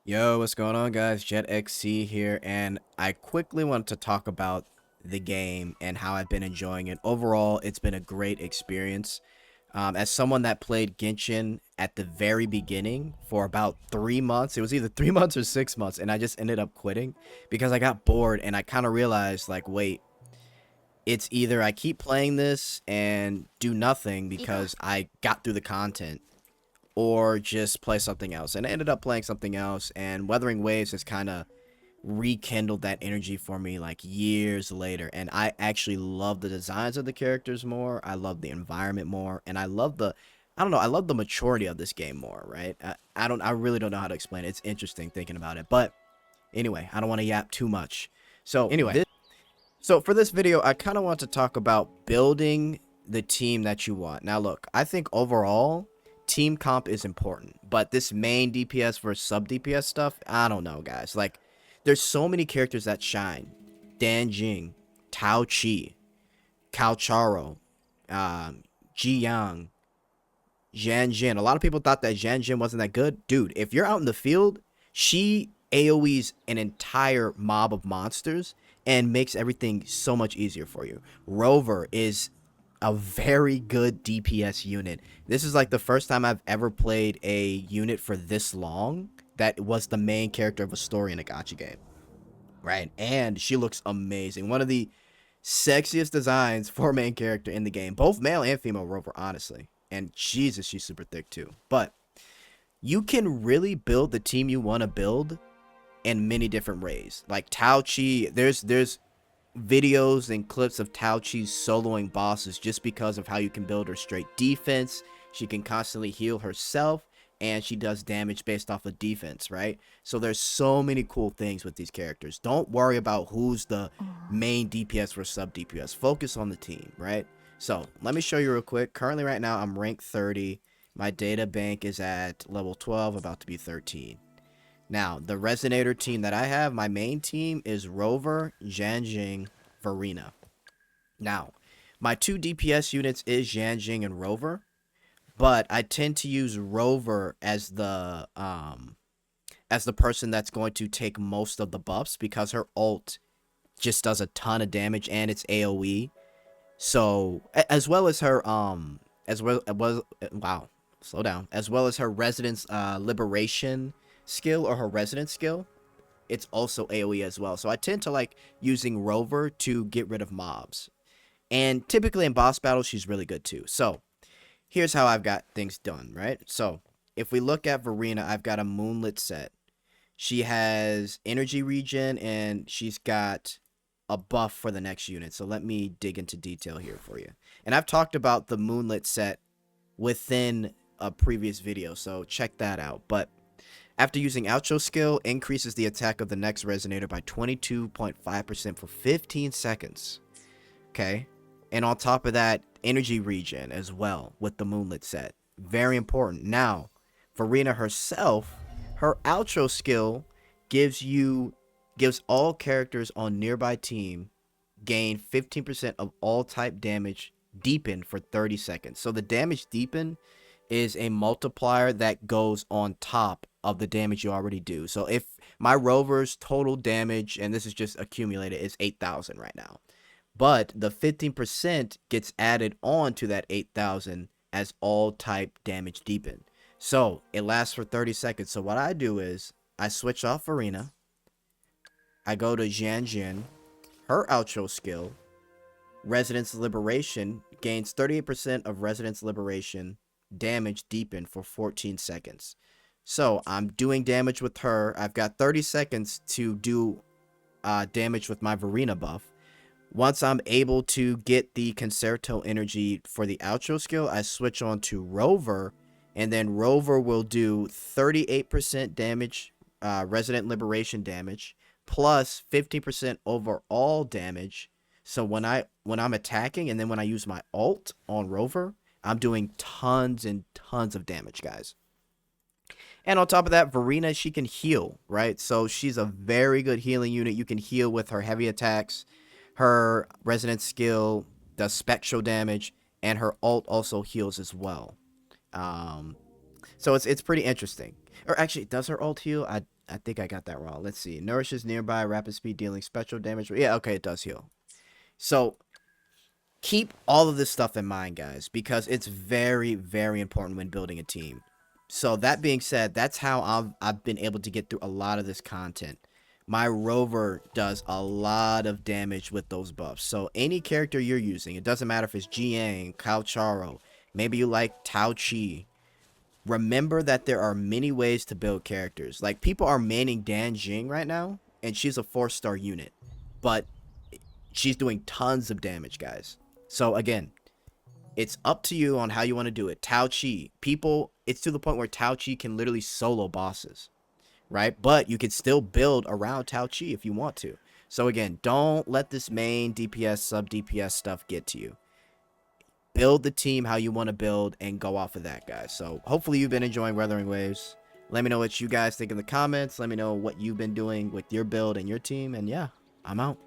Yo, what's going on, guys? JetXC here, and I quickly want to talk about the game and how I've been enjoying it. Overall, it's been a great experience. As someone that played Genshin at the very beginning for about 3 months, it was either 3 months or 6 months, and I just ended up quitting because I got bored and I kind of realized, like, wait, it's either I keep playing this and do nothing because I got through the content, or just play something else. And I ended up playing something else, and Wuthering Waves has kind of rekindled that energy for me like years later. And I actually love the designs of the characters more. I love the environment more, and I love I love the maturity of this game more, right? I really don't know how to explain it. It's interesting thinking about it. But anyway, I don't want to yap too much. So for this video, I kind of want to talk about building the team that you want. Now, look, I think overall, team comp is important, but this main DPS versus sub DPS stuff, I don't know, guys. Like, there's so many characters that shine. Dan Jing, Tao Chi, Cao Charo, Ji Yang, Zhan Jin. A lot of people thought that Zhan Jin wasn't that good. Dude, if you're out in the field, she AoEs an entire mob of monsters and makes everything so much easier for you. Rover is a very good DPS unit. This is like the first time I've ever played a unit for this long that was the main character of a story in a gacha game. Right? And she looks amazing. One of the sexiest designs for a main character in the game. Both male and female Rover, honestly. And Jesus, she's super thick too. But you can really build the team you want to build in many different ways. Like Tao Chi, there's videos and clips of Tao Chi's soloing bosses just because of how you can build her straight defense. She can constantly heal herself, and she does damage based off of defense, right? So there's so many cool things with these characters. Don't worry about who's the main DPS or sub DPS. Focus on the team, right? So let me show you real quick. Currently right now I'm rank 30. My data bank is at level 12, about to be 13. Now, the Resonator team that I have, my main team is Rover, Zhanjing, Varina. Now, my two DPS units is Zhanjing and Rover, but I tend to use Rover as the person that's going to take most of the buffs because her ult just does a ton of damage and it's AoE. So, as well as her wow, slow down. As well as her Residence Liberation skill, or her Residence skill, it's also AoE as well. So I tend to like using Rover to get rid of mobs. And typically in boss battles, she's really good too. So here's how I've got things done, right? So if we look at Varina, I've got a Moonlit set. She has energy regen, and she's got a buff for the next unit. So let me dig into detail here for you. And I've talked about the Moonlit set within a previous video, so check that out. But after using Outro skill, increases the attack of the next Resonator by 22.5% for 15 seconds. Okay? And on top of that, energy regen as well with the Moonlit set. Very important. Now, Varina herself, her Outro skill gives all characters on nearby team gain 15% of all type damage deepen for 30 seconds. So the damage deepen is a multiplier that goes on top of the damage you already do. So if my Rover's total damage, and this is just accumulated, is 8,000 right now, but the 15% gets added on to that 8,000 as all type damage deepen. So it lasts for 30 seconds. So what I do is I switch off Varina. I go to Zhan Jin. Her outro skill, Residence Liberation, gains 38% of Residence Liberation damage deepen for 14 seconds. So I'm doing damage with her. I've got 30 seconds to do damage with my Varina buff. Once I'm able to get the Concerto energy for the outro skill, I switch on to Rover, and then Rover will do 38% damage, Resident Liberation damage, plus 50% overall damage. So when I'm attacking, and then when I use my ult on Rover, I'm doing tons and tons of damage, guys. And on top of that, Varina, she can heal, right? So she's a very good healing unit. You can heal with her heavy attacks. Her Resonance skill does spectral damage, and her ult also heals as well. So it's pretty interesting. Or actually, does her ult heal? I think I got that wrong. Let's see. Nourishes nearby, rapid speed, dealing special damage. Yeah, okay, it does heal. So keep all of this stuff in mind, guys, because it's very, very important when building a team. So that being said, that's how I've been able to get through a lot of this content. My rover does a lot of damage with those buffs. So any character you're using, it doesn't matter if it's Jiang, Cao Charo, maybe you like Tao Chi. Remember that there are many ways to build characters. Like, people are maining Dan Jing right now, and she's a 4-star unit. But she's doing tons of damage, guys. So again, it's up to you on how you want to do it. Tao Chi, people, it's to the point where Tao Chi can literally solo bosses, right? But you can still build around Tao Chi if you want to. So again, don't let this main DPS, sub DPS stuff get to you. Build the team how you want to build and go off of that, guys. So hopefully you've been enjoying Wuthering Waves. Let me know what you guys think in the comments. Let me know what you've been doing with your build and your team. And yeah, I'm out.